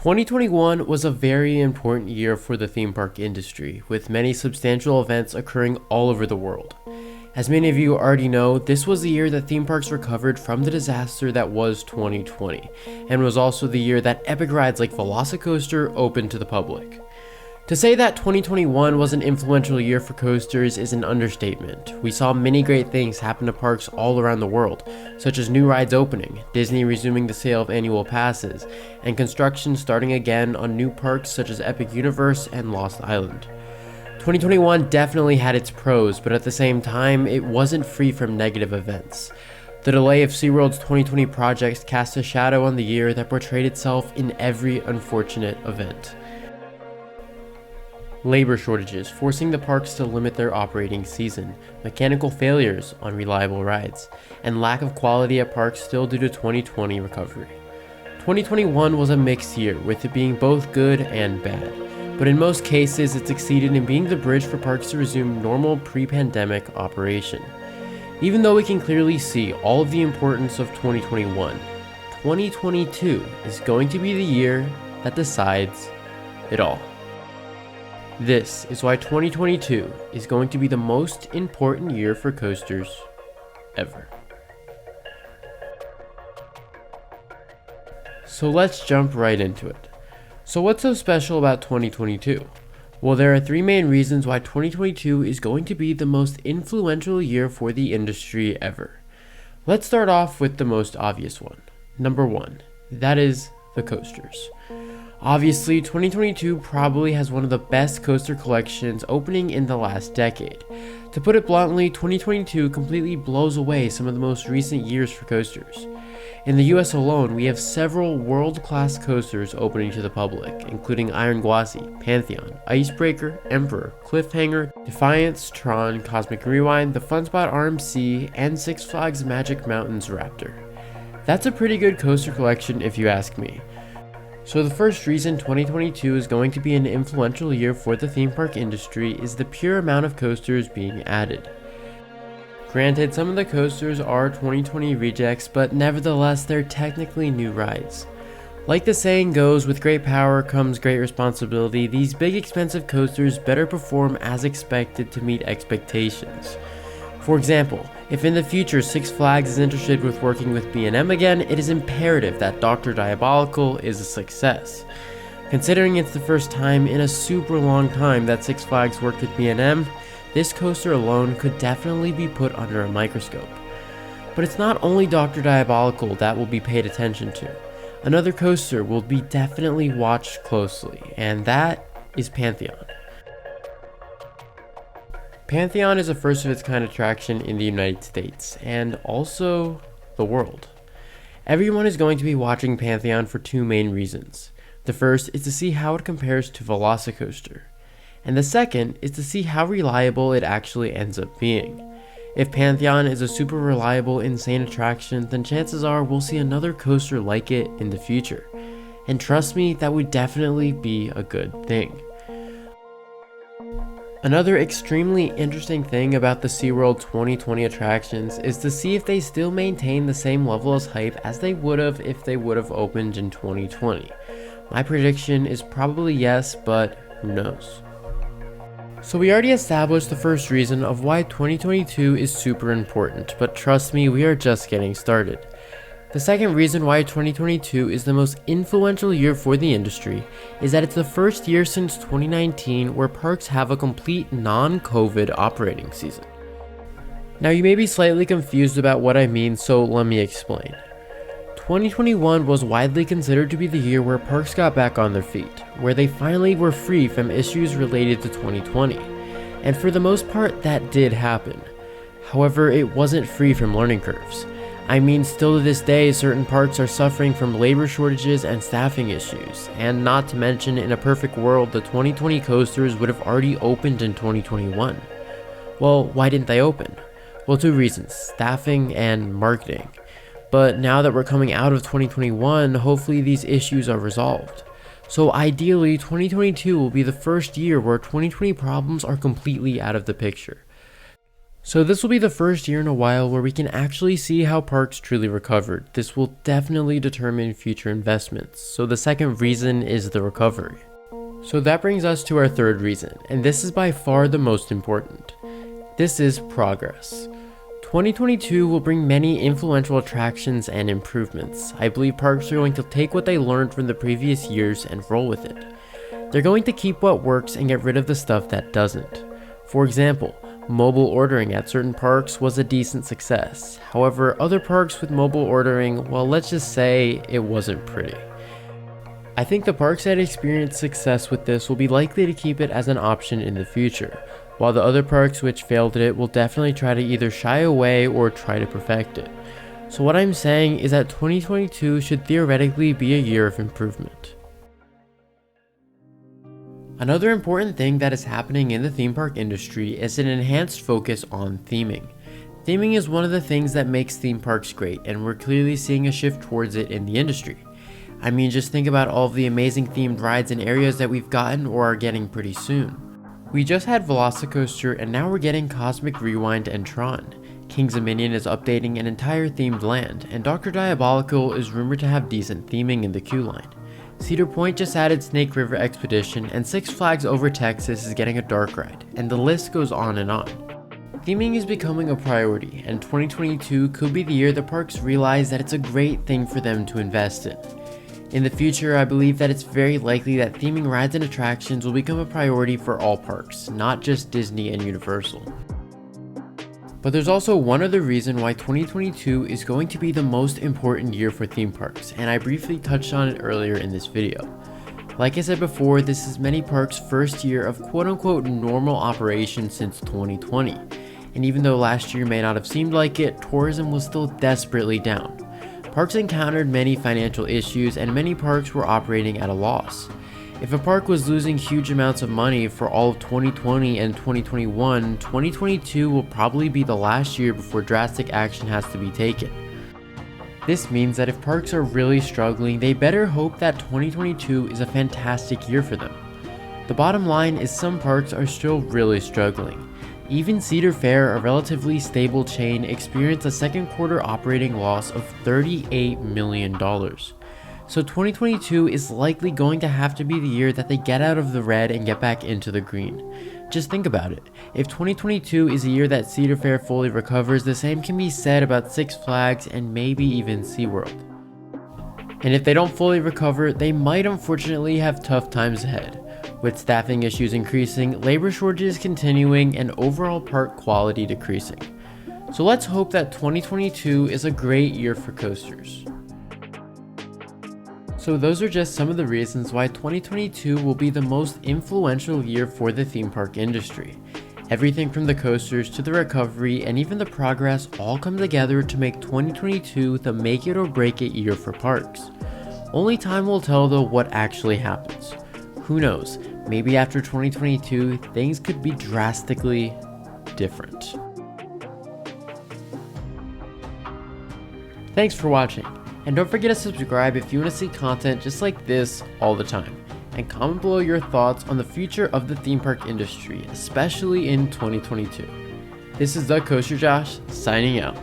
2021 was a very important year for the theme park industry, with many substantial events occurring all over the world. As many of you already know, this was the year that theme parks recovered from the disaster that was 2020, and was also the year that epic rides like Velocicoatser opened to the public. To say that 2021 was an influential year for coasters is an understatement. We saw many great things happen to parks all around the world, such as new rides opening, Disney resuming the sale of annual passes, and construction starting again on new parks such as Epic Universe and Lost Island. 2021 definitely had its pros, but at the same time, it wasn't free from negative events. The delay of SeaWorld's 2020 projects cast a shadow on the year that portrayed itself in every unfortunate event. Labor shortages forcing the parks to limit their operating season, mechanical failures on reliable rides, and lack of quality at parks still due to 2020 recovery. 2021 was a mixed year, with it being both good and bad, but in most cases it succeeded in being the bridge for parks to resume normal pre-pandemic operation. Even though we can clearly see all of the importance of 2021, 2022 is going to be the year that decides it all. This is why 2022 is going to be the most important year for coasters ever. So let's jump right into it. So what's so special about 2022? Well, there are three main reasons why 2022 is going to be the most influential year for the industry ever. Let's start off with the most obvious one. Number one, that is the coasters. Obviously, 2022 probably has one of the best coaster collections opening in the last decade. To put it bluntly, 2022 completely blows away some of the most recent years for coasters. In the US alone, we have several world-class coasters opening to the public, including Iron Gwazi, Pantheon, Icebreaker, Emperor, Cliffhanger, Defiance, Tron, Cosmic Rewind, the Funspot RMC, and Six Flags Magic Mountains Raptor. That's a pretty good coaster collection if you ask me. So the first reason 2022 is going to be an influential year for the theme park industry is the pure amount of coasters being added. Granted, some of the coasters are 2020 rejects, but nevertheless they're technically new rides. Like the saying goes, with great power comes great responsibility. These big expensive coasters better perform as expected to meet expectations. For example, if in the future Six Flags is interested with working with B&M again, it is imperative that Dr. Diabolical is a success. Considering it's the first time in a super long time that Six Flags worked with B&M, this coaster alone could definitely be put under a microscope. But it's not only Dr. Diabolical that will be paid attention to. Another coaster will be definitely watched closely, and that is Pantheon. Pantheon is a first of its kind attraction in the United States, and also the world. Everyone is going to be watching Pantheon for two main reasons. The first is to see how it compares to Velocicoatser, and the second is to see how reliable it actually ends up being. If Pantheon is a super reliable, insane attraction, then chances are we'll see another coaster like it in the future. And trust me, that would definitely be a good thing. Another extremely interesting thing about the SeaWorld 2020 attractions is to see if they still maintain the same level of hype as they would have if they would have opened in 2020. My prediction is probably yes, but who knows? So we already established the first reason of why 2022 is super important, but trust me, we are just getting started. The second reason why 2022 is the most influential year for the industry is that it's the first year since 2019 where parks have a complete non-COVID operating season. Now you may be slightly confused about what I mean, so let me explain. 2021 was widely considered to be the year where parks got back on their feet, where they finally were free from issues related to 2020, and for the most part that did happen. However, it wasn't free from learning curves. I mean, still to this day, certain parks are suffering from labor shortages and staffing issues, and not to mention, in a perfect world, the 2020 coasters would have already opened in 2021. Well, why didn't they open? Well, two reasons, staffing and marketing. But now that we're coming out of 2021, hopefully these issues are resolved. So ideally, 2022 will be the first year where 2020 problems are completely out of the picture. So this will be the first year in a while where we can actually see how parks truly recovered. This will definitely determine future investments. So the second reason is the recovery. So that brings us to our third reason, and this is by far the most important. This is progress. 2022 will bring many influential attractions and improvements. I believe parks are going to take what they learned from the previous years and roll with it. They're going to keep what works and get rid of the stuff that doesn't. For example, mobile ordering at certain parks was a decent success. However, other parks with mobile ordering, well, let's just say it wasn't pretty. I think the parks that experience success with this will be likely to keep it as an option in the future, while the other parks which failed at it will definitely try to either shy away or try to perfect it. So what I'm saying is that 2022 should theoretically be a year of improvement. Another important thing that is happening in the theme park industry is an enhanced focus on theming. Theming is one of the things that makes theme parks great, and we're clearly seeing a shift towards it in the industry. I mean, just think about all of the amazing themed rides and areas that we've gotten or are getting pretty soon. We just had Velocicoatser, and now we're getting Cosmic Rewind and Tron. King's Dominion is updating an entire themed land, and Dr. Diabolical is rumored to have decent theming in the queue line. Cedar Point just added Snake River Expedition, and Six Flags Over Texas is getting a dark ride, and the list goes on and on. Theming is becoming a priority, and 2022 could be the year the parks realize that it's a great thing for them to invest in. In the future, I believe that it's very likely that theming rides and attractions will become a priority for all parks, not just Disney and Universal. But there's also one other reason why 2022 is going to be the most important year for theme parks, and I briefly touched on it earlier in this video. Like I said before, this is many parks' first year of quote-unquote normal operation since 2020. And even though last year may not have seemed like it, tourism was still desperately down. Parks encountered many financial issues, and many parks were operating at a loss. If a park was losing huge amounts of money for all of 2020 and 2021, 2022 will probably be the last year before drastic action has to be taken. This means that if parks are really struggling, they better hope that 2022 is a fantastic year for them. The bottom line is some parks are still really struggling. Even Cedar Fair, a relatively stable chain, experienced a second quarter operating loss of $38 million. So 2022 is likely going to have to be the year that they get out of the red and get back into the green. Just think about it. If 2022 is a year that Cedar Fair fully recovers, the same can be said about Six Flags and maybe even SeaWorld. And if they don't fully recover, they might unfortunately have tough times ahead, with staffing issues increasing, labor shortages continuing, and overall park quality decreasing. So let's hope that 2022 is a great year for coasters. So those are just some of the reasons why 2022 will be the most influential year for the theme park industry. Everything from the coasters to the recovery and even the progress all come together to make 2022 the make it or break it year for parks. Only time will tell though what actually happens. Who knows, maybe after 2022 things could be drastically different. Thanks for watching, and don't forget to subscribe if you want to see content just like this all the time. And comment below your thoughts on the future of the theme park industry, especially in 2022. This is the Coaster Josh, signing out.